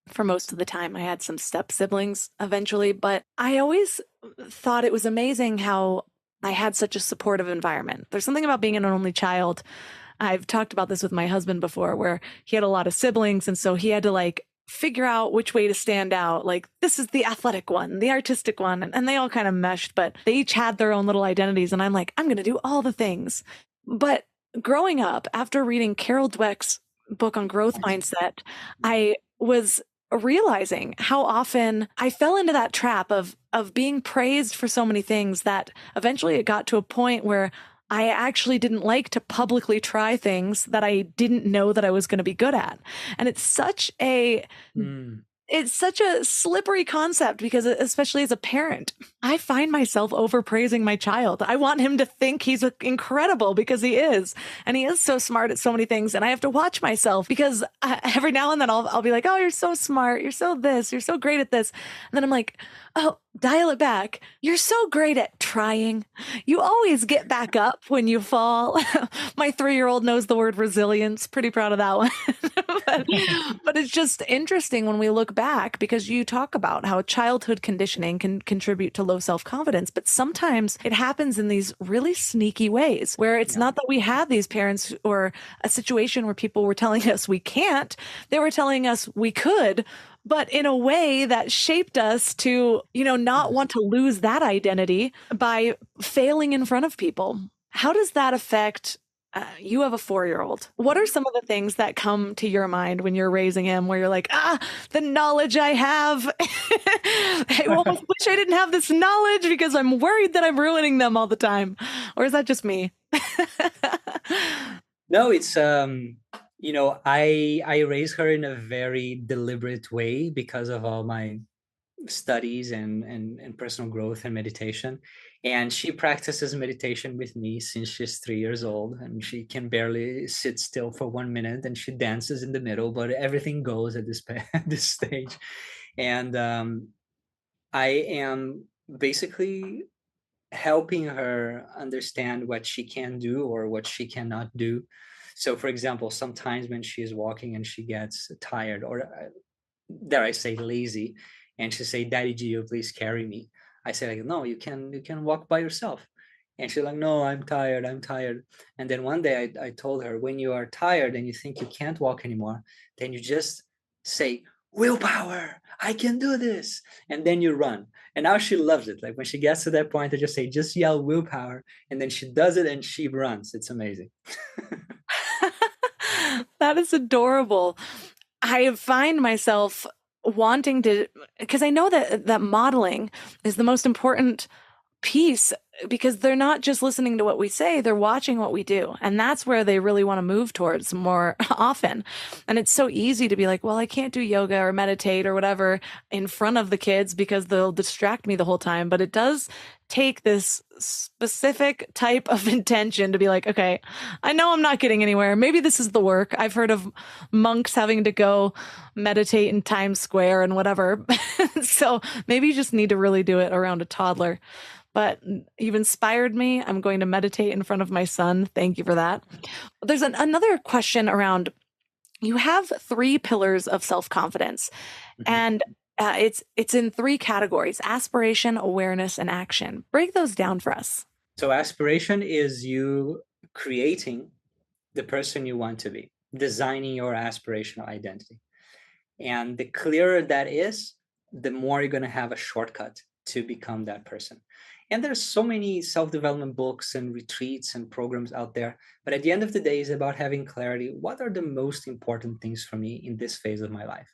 for most of the time. I had some step siblings eventually, but I always thought it was amazing how I had such a supportive environment. There's something about being an only child. I've talked about this with my husband before, where he had a lot of siblings, and so he had to figure out which way to stand out. Like, this is the athletic one, the artistic one. And they all kind of meshed, but they each had their own little identities. And I'm like, I'm going to do all the things. But growing up, after reading Carol Dweck's book on growth mindset, I was realizing how often I fell into that trap of being praised for so many things that eventually it got to a point where I actually didn't like to publicly try things that I didn't know that I was going to be good at. And it's such a slippery concept because, especially as a parent, I find myself overpraising my child. I want him to think he's incredible because he is. And he is so smart at so many things. And I have to watch myself because every now and then I'll be like, oh, you're so smart. You're so this. You're so great at this. And then I'm like, oh, dial it back. You're so great at trying. You always get back up when you fall. My 3-year-old knows the word resilience. Pretty proud of that one. but it's just interesting when we look back, because you talk about how childhood conditioning can contribute to low self-confidence, but sometimes it happens in these really sneaky ways where it's not that we had these parents or a situation where people were telling us we can't. They were telling us we could, but in a way that shaped us to, not want to lose that identity by failing in front of people. How does that affect, you have a 4-year-old. What are some of the things that come to your mind when you're raising him where you're like, the knowledge I have, I almost wish I didn't have this knowledge because I'm worried that I'm ruining them all the time. Or is that just me? No, it's, I raise her in a very deliberate way because of all my studies and personal growth and meditation. And she practices meditation with me since she's 3 years old, and she can barely sit still for 1 minute, and she dances in the middle, but everything goes at this stage. And I am basically helping her understand what she can do or what she cannot do. So, for example, sometimes when she is walking and she gets tired, or dare I say lazy, and she say, "Daddy, Gio, please carry me." I say, like, "No, you can walk by yourself." And she's like, "No, I'm tired. And then one day I told her, when you are tired and you think you can't walk anymore, then you just say, "Willpower, I can do this." And then you run. And now she loves it. Like when she gets to that point, I just say, just yell willpower. And then she does it and she runs. It's amazing. That is adorable. I find myself wanting to, because I know that modeling is the most important piece, because they're not just listening to what we say, they're watching what we do. And that's where they really want to move towards more often. And it's so easy to be like, well, I can't do yoga or meditate or whatever in front of the kids because they'll distract me the whole time. But it does take this specific type of intention to be like, okay, I know I'm not getting anywhere. Maybe this is the work. I've heard of monks having to go meditate in Times Square and whatever. So maybe you just need to really do it around a toddler. But you've inspired me. I'm going to meditate in front of my son. Thank you for that. There's another question around, you have 3 pillars of self-confidence, and it's in 3 categories: aspiration, awareness, and action. Break those down for us. So aspiration is you creating the person you want to be, designing your aspirational identity. And the clearer that is, the more you're going to have a shortcut to become that person. And there's so many self-development books and retreats and programs out there. But at the end of the day, it's about having clarity. What are the most important things for me in this phase of my life?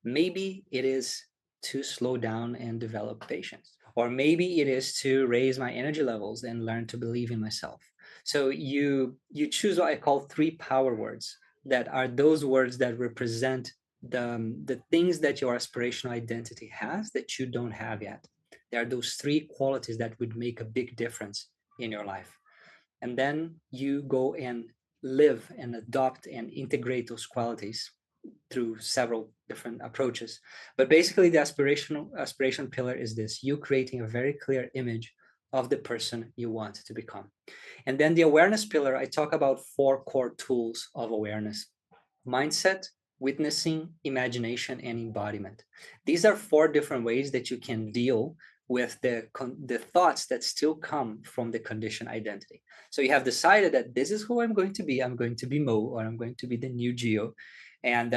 Maybe it is to slow down and develop patience. Or maybe it is to raise my energy levels and learn to believe in myself. So you choose what I call 3 power words, that are those words that represent the things that your aspirational identity has that you don't have yet. There are those 3 qualities that would make a big difference in your life. And then you go and live and adopt and integrate those qualities through several different approaches. But basically the aspiration pillar is this: you creating a very clear image of the person you want to become. And then the awareness pillar, I talk about 4 core tools of awareness: mindset, witnessing, imagination, and embodiment. These are 4 different ways that you can deal with the thoughts that still come from the conditioned identity. So you have decided that this is who I'm going to be. I'm going to be Mo, or I'm going to be the new Gio. And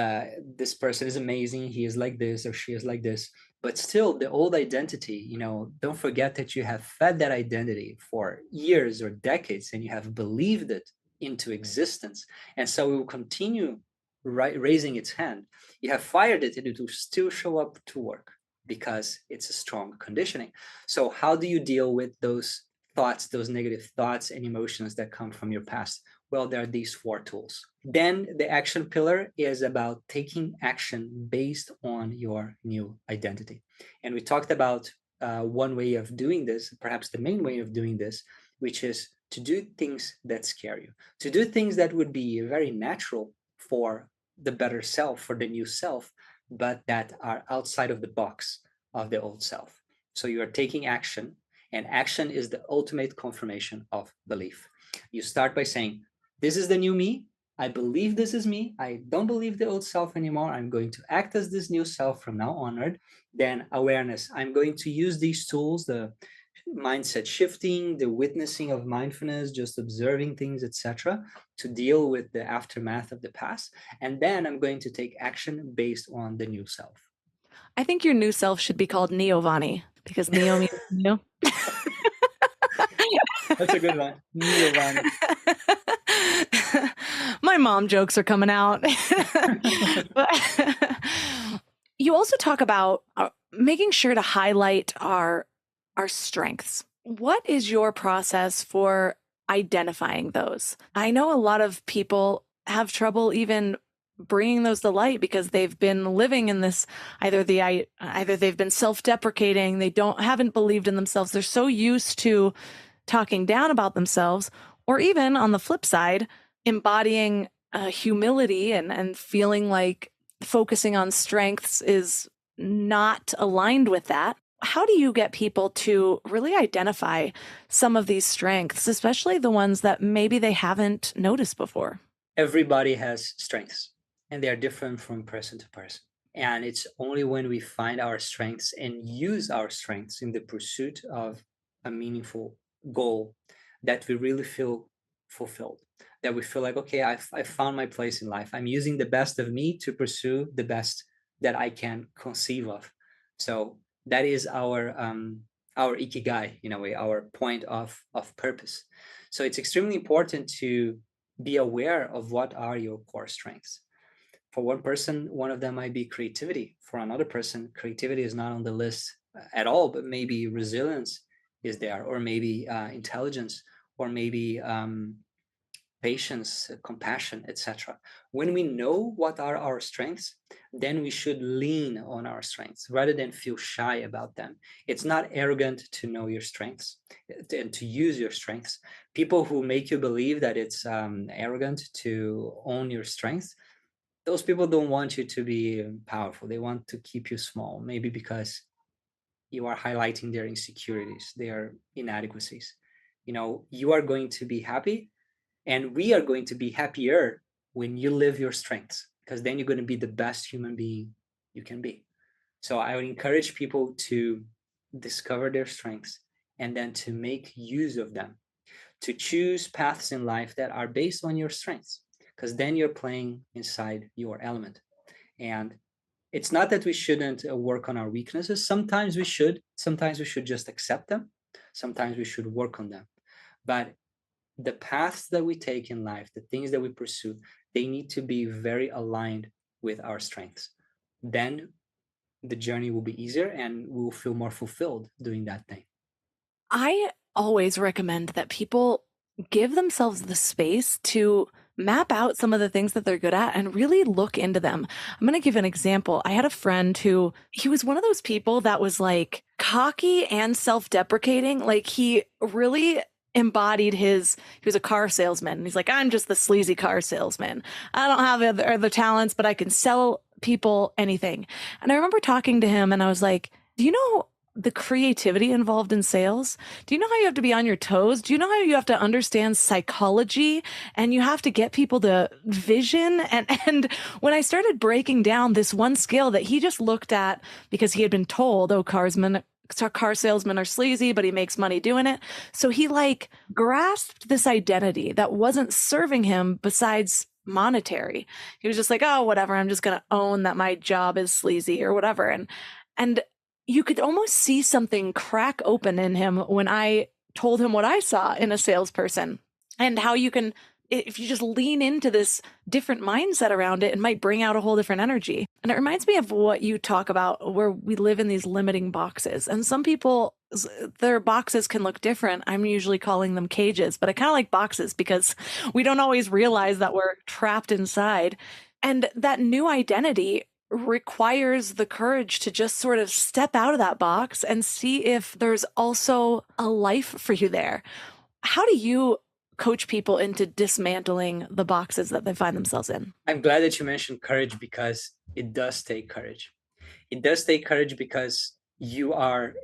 this person is amazing. He is like this or she is like this. But still, the old identity, don't forget that you have fed that identity for years or decades and you have believed it into existence. And so it will continue raising its hand. You have fired it and it will still show up to work because it's a strong conditioning. So how do you deal with those thoughts, those negative thoughts and emotions that come from your past? Well, there are these 4 tools. Then the action pillar is about taking action based on your new identity. And we talked about one way of doing this, perhaps the main way of doing this, which is to do things that scare you, to do things that would be very natural for the better self, for the new self, but that are outside of the box of the old self. So you are taking action, and action is the ultimate confirmation of belief. You start by saying, this is the new me. I believe this is me. I don't believe the old self anymore. I'm going to act as this new self from now onward. Then awareness. I'm going to use these tools, the mindset shifting, the witnessing of mindfulness, just observing things, etc., to deal with the aftermath of the past. And then I'm going to take action based on the new self. I think your new self should be called Giovanni because Neo means new. That's a good one. Giovanni. My mom jokes are coming out. But you also talk about making sure to highlight our strengths. What is your process for identifying those? I know a lot of people have trouble even bringing those to light because they've been living in this, either they've been self-deprecating, they haven't believed in themselves. They're so used to talking down about themselves, or even on the flip side, embodying humility and feeling like focusing on strengths is not aligned with that. How do you get people to really identify some of these strengths, especially the ones that maybe they haven't noticed before? Everybody has strengths, and they are different from person to person. And it's only when we find our strengths and use our strengths in the pursuit of a meaningful goal that we really feel fulfilled, that we feel like, okay, I found my place in life. I'm using the best of me to pursue the best that I can conceive of. So that is our ikigai, in a way, our point of purpose. So it's extremely important to be aware of what are your core strengths. For one person, one of them might be creativity. For another person, creativity is not on the list at all, but maybe resilience is there, or maybe intelligence, or maybe patience, compassion, etc. When we know what are our strengths, then we should lean on our strengths rather than feel shy about them. It's not arrogant to know your strengths and to use your strengths. People who make you believe that it's arrogant to own your strengths, those people don't want you to be powerful. They want to keep you small, maybe because you are highlighting their insecurities, their inadequacies. You are going to be happy, and we are going to be happier when you live your strengths, because then you're going to be the best human being you can be. So I would encourage people to discover their strengths and then to make use of them, to choose paths in life that are based on your strengths, because then you're playing inside your element. And it's not that we shouldn't work on our weaknesses. Sometimes we should just accept them. Sometimes we should work on them. But the paths that we take in life, the things that we pursue, they need to be very aligned with our strengths. Then the journey will be easier and we'll feel more fulfilled doing that thing. I always recommend that people give themselves the space to map out some of the things that they're good at and really look into them. I'm going to give an example. I had a friend he was one of those people that was like cocky and self-deprecating. Like he really embodied he was a car salesman. And he's like, I'm just the sleazy car salesman. I don't have other talents, but I can sell people anything. And I remember talking to him and I was like, do you know the creativity involved in sales? Do you know how you have to be on your toes? Do you know how you have to understand psychology and you have to get people to vision? And when I started breaking down this one skill that he just looked at because he had been told, oh, car salesmen are sleazy, but he makes money doing it. So he like grasped this identity that wasn't serving him besides monetary. He was just like, oh, whatever, I'm just going to own that my job is sleazy or whatever. And you could almost see something crack open in him when I told him what I saw in a salesperson, and how you can, if you just lean into this different mindset around it, it might bring out a whole different energy. And it reminds me of what you talk about, where we live in these limiting boxes. And some people, their boxes can look different. I'm usually calling them cages, but I kind of like boxes because we don't always realize that we're trapped inside. And that new identity requires the courage to just sort of step out of that box and see if there's also a life for you there. How do you coach people into dismantling the boxes that they find themselves in? I'm glad that you mentioned courage, because it does take courage. It does take courage because your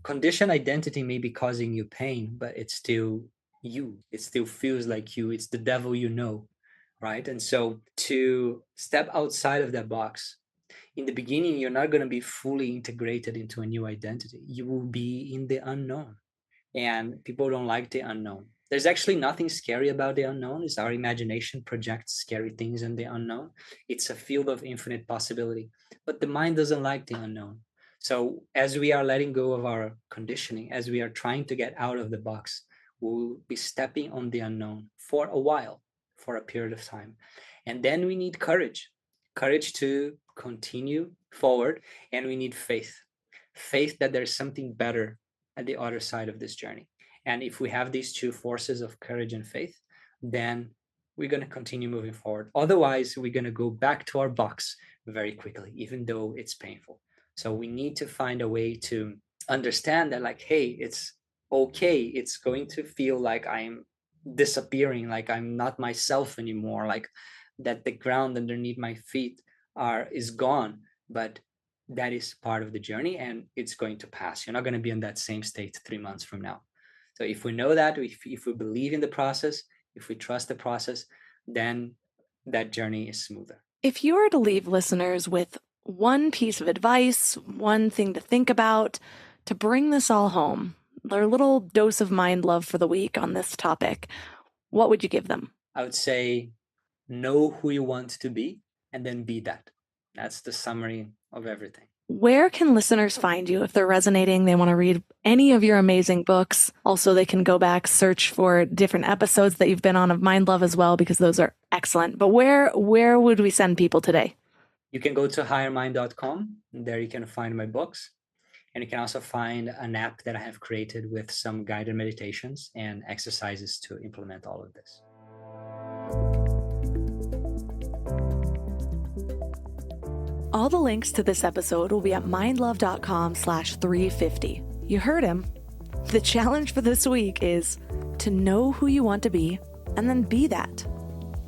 conditioned identity may be causing you pain, but it's still you. It still feels like you. It's the devil you know, right? And so to step outside of that box, in the beginning, you're not going to be fully integrated into a new identity. You will be in the unknown, and people don't like the unknown. There's actually nothing scary about the unknown. It's our imagination projects scary things in the unknown. It's a field of infinite possibility, but the mind doesn't like the unknown. So as we are letting go of our conditioning, as we are trying to get out of the box, we'll be stepping on the unknown for a while, for a period of time. And then we need courage to continue forward. And we need faith that there's something better at the other side of this journey. And if we have these two forces of courage and faith, then we're going to continue moving forward. Otherwise, we're going to go back to our box very quickly, even though it's painful. So we need to find a way to understand that, like, hey, it's okay. It's going to feel like I'm disappearing, like I'm not myself anymore, like that the ground underneath my feet is gone. But that is part of the journey, and it's going to pass. You're not going to be in that same state 3 months from now. So if we know that, if we believe in the process, if we trust the process, then that journey is smoother. If you were to leave listeners with one piece of advice, one thing to think about to bring this all home, their little dose of mind love for the week on this topic, what would you give them? I would say, know who you want to be and then be that. That's the summary of everything. Where can listeners find you if they're resonating? They want to read any of your amazing books. Also, they can go back, search for different episodes that you've been on of Mind Love as well, because those are excellent. But where would we send people today? You can go to highermind.com. There you can find my books. And you can also find an app that I have created with some guided meditations and exercises to implement all of this. All the links to this episode will be at mindlove.com/350. You heard him. The challenge for this week is to know who you want to be and then be that.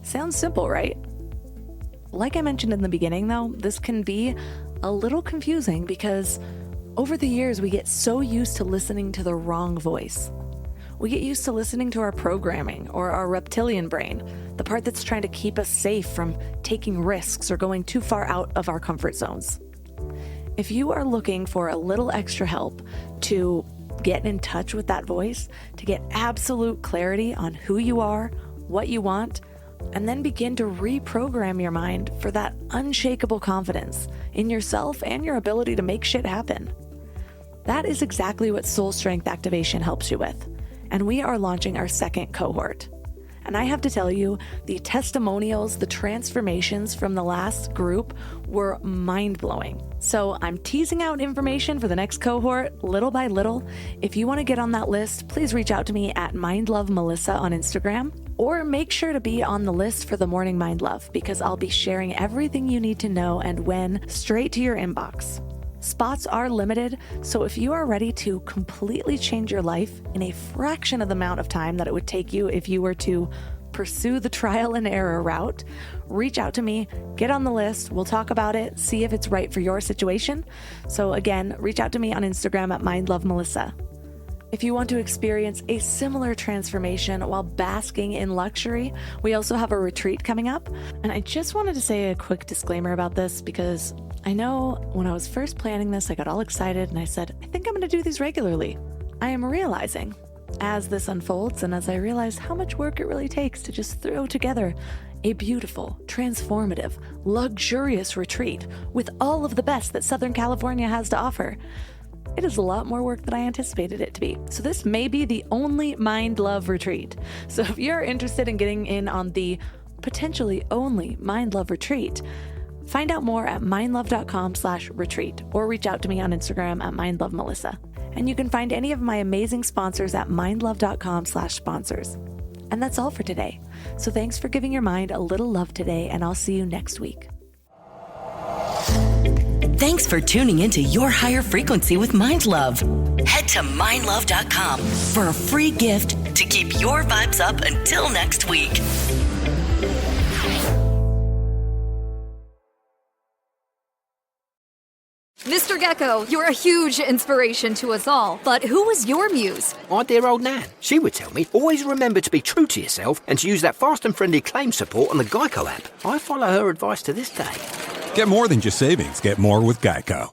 Sounds simple, right? Like I mentioned in the beginning, though, this can be a little confusing because over the years, we get so used to listening to the wrong voice. We get used to listening to our programming or our reptilian brain, the part that's trying to keep us safe from taking risks or going too far out of our comfort zones. If you are looking for a little extra help to get in touch with that voice, to get absolute clarity on who you are, what you want, and then begin to reprogram your mind for that unshakable confidence in yourself and your ability to make shit happen. That is exactly what Soul Strength Activation helps you with. And we are launching our second cohort. And I have to tell you, the testimonials, the transformations from the last group were mind-blowing. So I'm teasing out information for the next cohort little by little. If you want to get on that list, please reach out to me at mindlovemelissa on Instagram, or make sure to be on the list for the Morning Mind Love, because I'll be sharing everything you need to know and when straight to your inbox. Spots are limited, so if you are ready to completely change your life in a fraction of the amount of time that it would take you if you were to pursue the trial and error route, reach out to me, get on the list, we'll talk about it, see if it's right for your situation. So again, reach out to me on Instagram at mindlovemelissa. If you want to experience a similar transformation while basking in luxury, we also have a retreat coming up. And I just wanted to say a quick disclaimer about this because I know when I was first planning this, I got all excited and I said, I think I'm going to do these regularly. I am realizing as this unfolds and as I realize how much work it really takes to just throw together A beautiful, transformative, luxurious retreat with all of the best that Southern California has to offer. It is a lot more work than I anticipated it to be, so this may be the only Mind Love retreat. So if you're interested in getting in on the potentially only Mind Love retreat, find out more at mindlove.com/retreat or reach out to me on Instagram at mindlovemelissa. And you can find any of my amazing sponsors at mindlove.com/sponsors. And that's all for today. So thanks for giving your mind a little love today, and I'll see you next week. Thanks for tuning into Your Higher Frequency with Mind Love. Head to mindlove.com for a free gift to keep your vibes up until next week. Mr. Gecko, you're a huge inspiration to us all, but who was your muse? My dear old Nan. She would tell me, always remember to be true to yourself and to use that fast and friendly claim support on the Geico app. I follow her advice to this day. Get more than just savings. Get more with Geico.